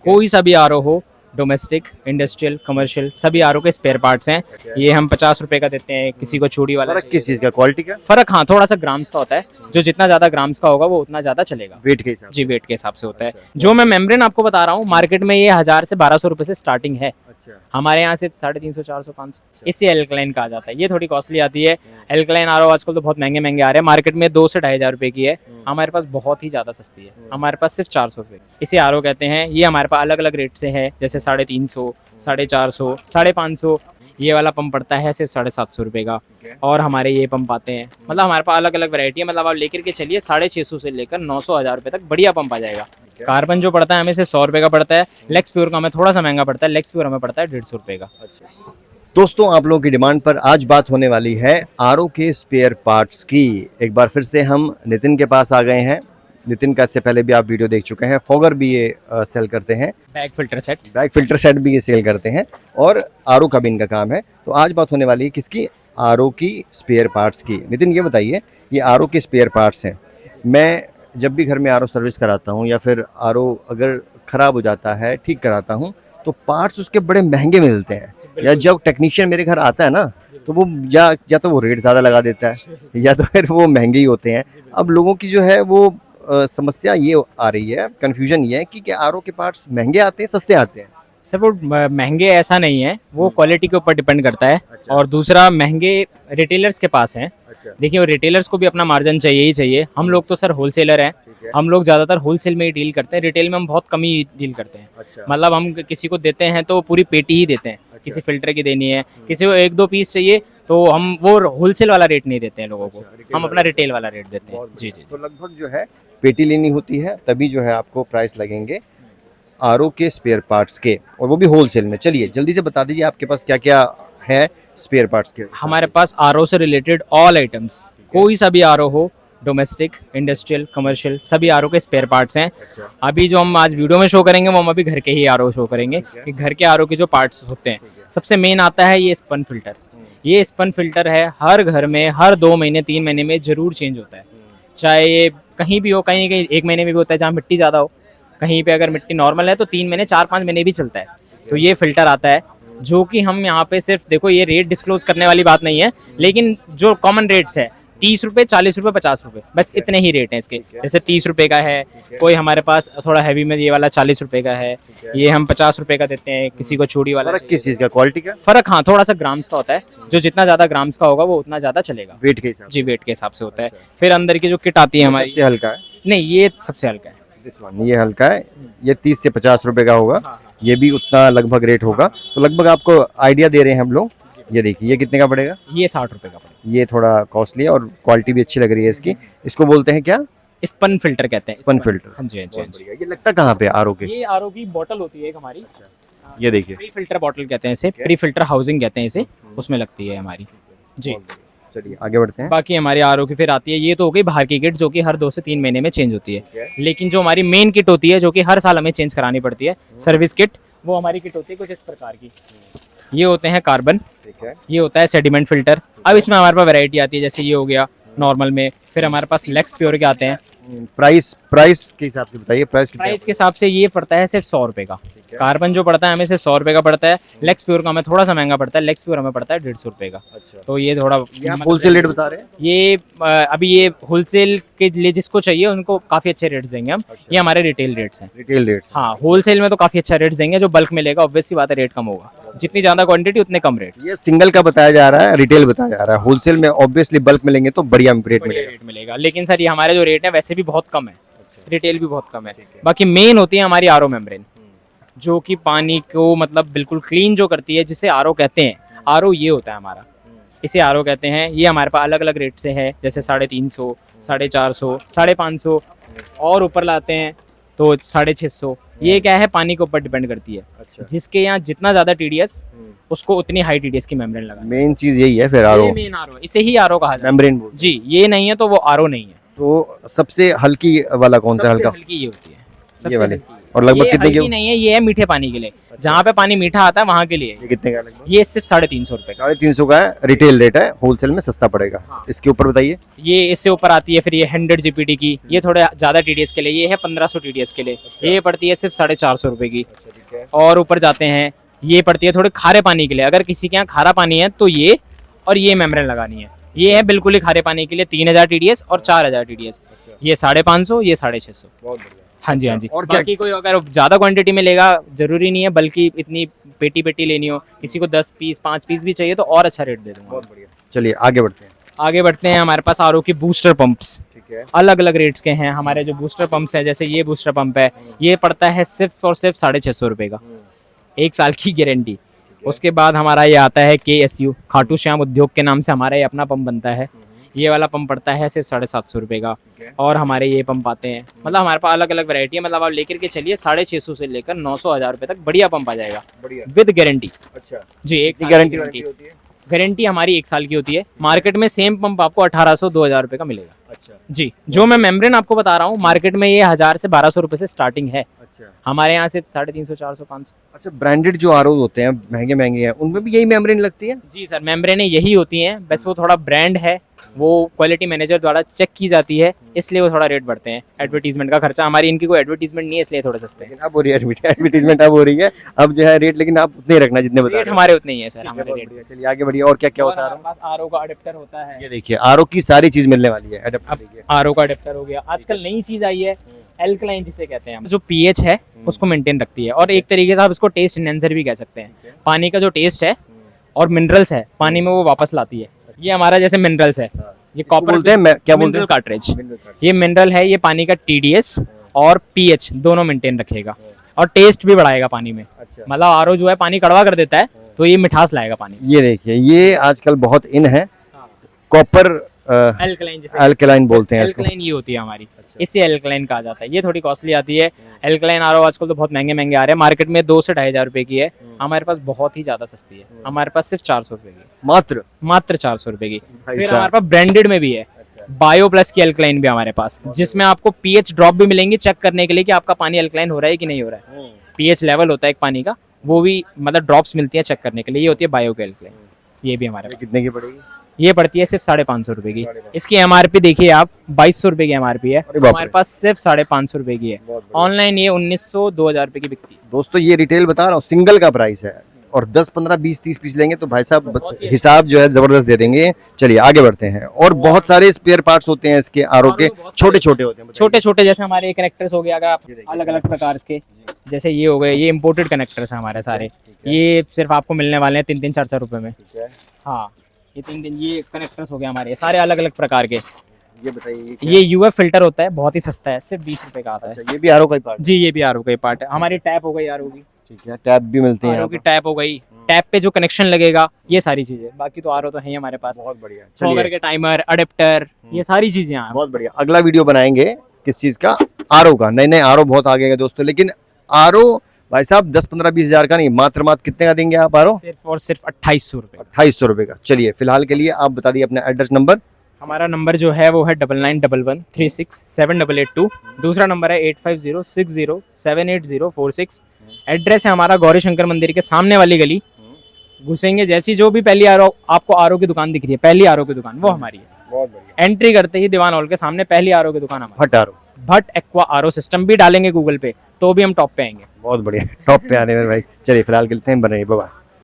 कोई सा भी आरओ हो, डोमेस्टिक, इंडस्ट्रियल, कमर्शियल, सभी आरओ के स्पेयर पार्ट्स हैं। ये हम 50 रुपए का देते हैं, किसी को चूड़ी वाला फर्क किस चीज का, क्वालिटी का? फर्क हाँ थोड़ा सा ग्राम्स का होता है, जो जितना ज्यादा ग्राम्स का होगा वो उतना ज्यादा चलेगा। वेट के हिसाब जी वेट के हिसाब से होता है। जो मैं मेम्ब्रेन आपको बता रहा हूँ, मार्केट में ये 1000 से 1200 रुपए से स्टार्टिंग है। अच्छा। हमारे यहाँ से 350, 400, 500। इसे एल्कलाइन कहा जाता है। ये थोड़ी कॉस्टली आती है। एल्कलाइन आरओ आजकल तो बहुत महंगे महंगे आ रहे हैं, मार्केट में 2 से 2500 रुपए की है। हमारे पास बहुत ही ज्यादा सस्ती है, हमारे पास सिर्फ 400 रुपए। इसे आरओ कहते हैं। ये हमारे पास अलग अलग रेट से है, जैसे 350, 450, 550। ये वाला पंप पड़ता है सिर्फ 750 रुपए का। और हमारे ये पंप आते हैं, मतलब हमारे पास अलग अलग वैरायटी है। मतलब आप लेकर के चलिए 650 से लेकर 900, 1000 रुपए तक बढ़िया पंप आ जाएगा। कार्बन जो पड़ता है हमें सिर्फ 100 रुपए का पड़ता है। लेक्स प्योर का हमें थोड़ा सा महंगा पड़ता है, लेक्स प्योर हमें पड़ता है 150 रुपए का। दोस्तों, आप लोगों की डिमांड पर आज बात होने वाली है आरओ के स्पेयर पार्ट्स की। एक बार फिर से हम नितिन के पास आ गए हैं। नितिन का इससे पहले भी आप वीडियो देख चुके हैं। फॉगर भी ये सेल करते हैं, back filter set, back filter set भी ये सेल करते हैं, और आरओ का भी इनका काम है। तो आज बात होने वाली है किसकी? आरओ की स्पेयर पार्ट्स की। नितिन ये बताइए, ये आरओ के स्पेयर पार्ट्स हैं। मैं जब भी घर में आरओ सर्विस कराता हूँ या फिर आरओ अगर ख़राब हो जाता है, ठीक कराता हूँ, तो पार्ट्स उसके बड़े महंगे मिलते हैं। या जब टेक्नीशियन मेरे घर आता है ना, तो वो या तो वो रेट ज़्यादा लगा देता है, या तो फिर वो महंगे ही होते हैं। अब लोगों की जो है वो समस्या ये आ रही है, कन्फ्यूजन ये है कि क्या आरओ के पार्ट्स महंगे आते हैं, सस्ते आते हैं? सर वो महंगे ऐसा नहीं है, वो क्वालिटी के ऊपर डिपेंड करता है। अच्छा। और दूसरा, महंगे रिटेलर्स के पास हैं। अच्छा। देखिए, रिटेलर्स को भी अपना मार्जिन चाहिए ही चाहिए। हम लोग तो सर होलसेलर हैं, ठीक है। हम लोग ज़्यादातर होलसेल में ही डील करते हैं। रिटेल में हम बहुत कम ही डील करते हैं। अच्छा। मतलब हम किसी को देते हैं तो पूरी पेटी ही देते हैं। अच्छा। किसी फिल्टर की देनी है, किसी को 1-2 पीस चाहिए, तो हम वो होलसेल वाला रेट नहीं देते हैं लोगों को। अच्छा, हम अपना रिटेल वाला रेट देते हैं। बहुत जी बढ़िया। जी। तो लगभग जो है पेटी लेनी होती है, तभी जो है आपको प्राइस लगेंगे आरओ के स्पेयर पार्ट्स के, और वो भी होलसेल में। चलिए जल्दी से बता दीजिए आपके पास क्या क्या है स्पेयर पार्ट्स के। हमारे पास आरओ से रिलेटेड ऑल आइटम्स, कोई सा भी आरओ हो, डोमेस्टिक, इंडस्ट्रियल, कमर्शियल, सभी आरओ के स्पेयर पार्ट्स हैं। अच्छा। अभी जो हम आज वीडियो में शो करेंगे वो हम अभी घर के ही आरओ शो करेंगे कि घर के आरओ के जो पार्ट्स होते हैं। सबसे मेन आता है ये स्पन फिल्टर। ये स्पन फिल्टर है, हर घर में हर 2 महीने 3 महीने में जरूर चेंज होता है। चाहे ये कहीं भी हो, कहीं कहीं 1 महीने में भी होता है जहाँ मिट्टी ज़्यादा हो। कहीं पे अगर मिट्टी नॉर्मल है तो 3 महीने 4-5 महीने भी चलता है। तो ये फिल्टर आता है, जो कि हम यहाँ पे सिर्फ, देखो ये रेट डिस्क्लोज करने वाली बात नहीं है, लेकिन जो कॉमन रेट्स है 30 रुपये, 40 रुपये, 50 रुपये, बस इतने ही रेट हैं इसके। जैसे 30 रुपये का है, कोई हमारे पास थोड़ा हैवी में ये वाला 40 रुपये का है। ये हम 50 रुपये का देते हैं, किसी को चूड़ी वाला फर्क किस चीज का, क्वालिटी का? फर्क हाँ थोड़ा सा ग्राम्स का होता है, जो जितना ज्यादा ग्राम्स का होगा वो उतना ज्यादा चलेगा। वेट के हिसाब जी वेट के हिसाब से होता है। फिर अंदर की जो किट आती है हमारी, से हल्का है। नहीं ये सबसे हल्का है। दिस वन, ये हल्का है। ये 30 से 50 रुपए का होगा। ये भी उतना लगभग रेट होगा। तो लगभग आपको आइडिया दे रहे हैं हम लोग। ये देखिए, ये कितने का पड़ेगा? ये 60 रुपये का पड़ेगा। ये थोड़ा कॉस्टली है और क्वालिटी भी अच्छी लग रही है इसकी। इसको बोलते हैं क्या? स्पन फिल्टर कहते हैं। Spun filter. हाँ जी, हाँ जी, हाँ जी। ये लगता कहाँ पे आरओ के? ये आरओ की बोतल होती है एक हमारी। ये देखिए, प्री फिल्टर बोतल कहते हैं इसे, प्री फिल्टर हाउसिंग कहते हैं इसे, उसमें लगती है हमारी। जी। चलिए आगे बढ़ते हैं। बाकी हमारी आरओ की फिर आती है, ये तो हो गई बाहर की किट जो कि हर 2 से 3 महीने में चेंज होती है। लेकिन जो हमारी मेन किट होती है, जो कि हर साल हमें चेंज करानी पड़ती है, सर्विस किट, वो हमारी किट होती है कुछ इस प्रकार की। ये होते हैं कार्बन, ठीक है। ये होता है सेडिमेंट फिल्टर। अब इसमें हमारे पास वैरायटी आती है, जैसे ये हो गया नॉर्मल में। फिर हमारे पास लेक्स प्योर के आते हैं। प्राइस के हिसाब से बताइए, प्राइस कितना? प्राइस के हिसाब से ये पड़ता है सिर्फ 100 रुपये का। कार्बन जो पड़ता है हमें सिर्फ 100 रुपये का पड़ता है। लेक्स प्योर का हमें थोड़ा सा महंगा पड़ता है, लेक्स प्योर हमें पड़ता है 150 रुपये का। अच्छा। तो ये थोड़ा होलसेल रेट बता रहे हैं? ये अभी ये होलसेल के लिए जिसको चाहिए उनको काफी अच्छे रेट्स देंगे हम। अच्छा। ये हमारे रिटेल रेट्स हैं। Retail rates. हाँ, होलसेल में तो काफी अच्छा रेट्स देंगे। जो बल्क में लेगा ऑब्वियस सी बात है रेट कम होगा। जितनी ज्यादा क्वांटिटी उतने कम रेट। ये सिंगल का बताया जा रहा है, रिटेल बताया जा रहा है। होलसेल में ऑब्वियसली बल्क में लेंगे तो बढ़िया रेट मिलेगा। रेट मिलेगा, लेकिन सर ये हमारे जो रेट है वैसे भी बहुत कम है, रिटेल भी बहुत कम है। बाकी मेन होती है हमारी आरओ मेम्ब्रेन, जो कि पानी को मतलब बिल्कुल क्लीन जो करती है, जिसे आरओ कहते हैं। आरओ ये होता है हमारा, इसे आरओ कहते हैं। ये हमारे पास अलग अलग रेट से है, जैसे 350, 450, 550, और ऊपर लाते हैं तो 650। ये क्या है, पानी के ऊपर डिपेंड करती है। अच्छा। जिसके यहाँ जितना ज्यादा टीडीएस, उसको उतनी हाई टीडीएस की मेम्ब्रेन लगा। मेन चीज यही है फिर आरओ, मेन आरओ, इसे ही आरओ कहा जाता है। मेम्ब्रेन बोल। जी, ये नहीं है तो वो आरओ नहीं है। तो सबसे हल्की वाला कौन सा? हल्का हल्की ये होती है, ये सबसे वाली? हल्की। और लगभग ये कितने की हल्की नहीं है, ये है मीठे पानी के लिए, जहाँ पे पानी मीठा आता है वहाँ के लिए। ये कितने का है लगभग? ये सिर्फ 350 रुपए का। 350 का है, रिटेल रेट है, होलसेल में सस्ता पड़ेगा। हाँ। इसके ऊपर बताइए। ये इससे ऊपर आती है फिर ये 100 जीपीटी की, ये थोड़े ज्यादा टीडीएस के लिए, ये है 1500 टीडीएस के लिए। अच्छा। ये पड़ती है सिर्फ 450 रुपए की। अच्छा ठीक है। और ऊपर जाते हैं, ये पड़ती है थोड़े खारे पानी के लिए, अगर किसी के यहाँ खारा पानी है तो ये, और ये मेम्ब्रेन लगानी है। ये है बिल्कुल ही खारे पानी के लिए 3000 टीडीएस और 4000 टीडीएस। अच्छा, ये 550, ये 650। बहुत बढ़िया। हाँ जी हाँ जी। और क्या- बाकी कोई अगर ज्यादा क्वांटिटी में लेगा, जरूरी नहीं है बल्कि इतनी पेटी पेटी लेनी हो, किसी को 10 पीस 5 पीस भी चाहिए तो और अच्छा रेट दे दूंगा। बहुत बढ़िया। चलिए आगे बढ़ते हैं। आगे बढ़ते हैं, हमारे पास आरओ की बूस्टर पंप्स ठीक है। अलग अलग रेट्स के हैं। हमारे जो बूस्टर पंप्स है, जैसे ये बूस्टर पंप है, ये पड़ता है सिर्फ और सिर्फ 650 रुपए का, 1 साल की गारंटी। उसके बाद हमारा ये आता है KSU, खाटू श्याम उद्योग के नाम से हमारा ये अपना पंप बनता है। ये वाला पंप पड़ता है सिर्फ 750 रुपए का। और हमारे ये पंप आते हैं, मतलब हमारे पास अलग अलग वैरायटी है, मतलब आप लेकर के चलिए 650 से लेकर 900 1000 रुपए तक बढ़िया पंप आ जाएगा बढ़िया। With guarantee. अच्छा, जी, एक साल की गारंटी गारंटी। होती है। गारंटी हमारी 1 साल की होती है। मार्केट में सेम पंप आपको 1800 2000 रुपए का मिलेगा। अच्छा जी, जो मैं मेम्ब्रेन आपको बता रहा हूँ, मार्केट में ये 1000 से 1200 रुपए से स्टार्टिंग है, अच्छा हमारे यहाँ सिर्फ 350 400 500। अच्छा। ब्रांडेड जो आरओ होते हैं महंगे महंगे हैं, उनमें भी यही मेम्ब्रेन लगती है? जी सर, मेम्ब्रेनें यही होती हैं, बस वो थोड़ा ब्रांड है, वो क्वालिटी मैनेजर द्वारा चेक की जाती है, इसलिए वो थोड़ा रेट बढ़ते हैं। एडवर्टीजमेंट का खर्चा, हमारी इनकी कोई एडवर्टीजमेंट नहीं है, इसलिए थोड़े सस्ते हैं। लेकिन अब हो रही है एडवर्टीजमेंट, अब हो रही है, अब जो है रेट, लेकिन आप उतने ही रखना जितने बता रेट रहे हैं। हमारे उतने ही है सर, ठीक है, हमारे बहुत रेट। बढ़िया। चलिए आगे बढ़िए। और क्या क्या और होता है? हमारे पास आरओ का अडेप्टर होता है। ये देखिए आरओ की सारी चीज मिलने वाली है। अडेप्टर देखिए। आरओ का अडेप्टर हो गया, आजकल नई चीज आई है एल्कलाइन जिसे कहते हैं हम, जो पीएच है उसको मेंटेन रखती है, और एक तरीके से आप इसको टेस्ट एनहेंसर भी कह सकते हैं। पानी का जो टेस्ट है और मिनरल्स है पानी में, वो वापस लाती है। ये हमारा जैसे मिनरल्स है, ये इसको कॉपर बोलते हैं क्या बोलते मिनरल हैं? कार्ट्रिज। ये मिनरल है, ये पानी का टीडीएस और पीएच दोनों मेंटेन रखेगा और टेस्ट भी बढ़ाएगा पानी में। अच्छा। मतलब आरओ जो है पानी कड़वा कर देता है, तो ये मिठास लाएगा पानी। ये देखिए, ये आजकल बहुत इन है, कॉपर एल्कलाइन जिसे अल्कलाइन बोलते हैं इसको। एल्कलाइन ये होती है हमारी, इससे एल्कलाइन कहा जाता है। ये थोड़ी कॉस्टली आती है। एल्कलाइन आरओ आजकल तो बहुत महंगे महंगे आ रहे हैं, मार्केट में 2 से 2500 रुपए की है, हमारे पास बहुत ही ज्यादा सस्ती है, हमारे पास सिर्फ 400 रुपए की, मात्र 400 रुपए की। भाई फिर साहब। हमारे पास ब्रांडेड में भी है, बायो प्लस की एल्कलाइन भी हमारे पास, जिसमें आपको पीएच ड्रॉप भी मिलेंगे चेक करने के लिए कि आपका पानी एल्कलाइन हो रहा है कि नहीं हो रहा है। पीएच लेवल होता है एक पानी का, वो भी मतलब ड्रॉप्स मिलती है चेक करने के लिए, ये होती है बायो की एल्कलाइन। ये भी हमारे ये पास, कितने की पड़ेगी? ये पड़ती है सिर्फ 550 रुपए की। 550 इसकी एमआरपी देखिए आप, 2200 रुपए की एमआरपी है, अरे बाप रे। हमारे पास सिर्फ 550 रुपए की है। बहुत बढ़िया। ऑनलाइन ये 1900 2000 रुपए की बिकती है। दोस्तों ये रिटेल बता रहा हूँ, सिंगल का प्राइस है, और 10 15 20 30 पीस लेंगे तो भाई साहब बहुत ही हिसाब जो है जबरदस्त दे देंगे। चलिए आगे बढ़ते हैं। और बहुत सारे स्पेयर पार्ट्स होते हैं इसके आरओ के, बहुत छोटे छोटे होते हैं। बताइए। छोटे छोटे जैसे हमारे कनेक्टर्स हो गए, अगर आप ये देखिए। अलग अलग प्रकार के, जैसे ये हो गए, ये इम्पोर्टेड कनेक्टर्स हैं हमारे सारे, ये सिर्फ आपको मिलने वाले हैं 3 4 रुपए में। ठीक है। हाँ, ये 3 ये कनेक्टर्स हो गए हमारे सारे अलग अलग प्रकार के। ये बताइए क्या? ये यूएफ फिल्टर होता है, बहुत ही सस्ता है, सिर्फ 20 रुपए का आता है। अच्छा, ये भी आरओ का ही पार्ट? जी, ये भी आरओ का ही पार्ट है। हमारी टैप हो गई आरओ की, ठीक है। टैप भी मिलती है आरओ यहाँ की पर। टैप हो गई, टैप पे जो कनेक्शन लगेगा, ये सारी चीजें। बाकी तो आरओ तो है ही हमारे पास, बहुत बढ़िया। शॉवर चलिए के टाइमर, अडेप्टर, ये सारी चीजें हैं। बहुत बढ़िया। अगला वीडियो बनाएंगे किस चीज का? आरओ का। नए नए आरओ बहुत आ गए हैं दोस्तों, लेकिन आरओ भाई साहब 10 15 20 हजार का नहीं, मात्र कितने का देंगे आप आरओ? सिर्फ और सिर्फ 2800 रुपए। 2800 रुपए का। चलिए फिलहाल के लिए आप बता दिए अपना एड्रेस नंबर। हमारा नंबर जो है वो है 9911367882। दूसरा नंबर है 8506078046। एड्रेस है हमारा गौरी शंकर मंदिर के सामने वाली गली, घुसेंगे जैसी जो भी पहली आरओ आपको आरओ की दुकान दिख रही है, पहली आरओ की दुकान वो हमारी है। बहुत बढ़िया। एंट्री करते ही दीवान हॉल के सामने पहली आरओ की दुकान हमारी। Bhatt RO, Bhatt aqua RO system भी डालेंगे गूगल पे तो भी हम टॉप पे आएंगे। बहुत बढ़िया। टॉप पे आने में भाई। चलिए फिलहाल के लिए बने रहिए, बाय।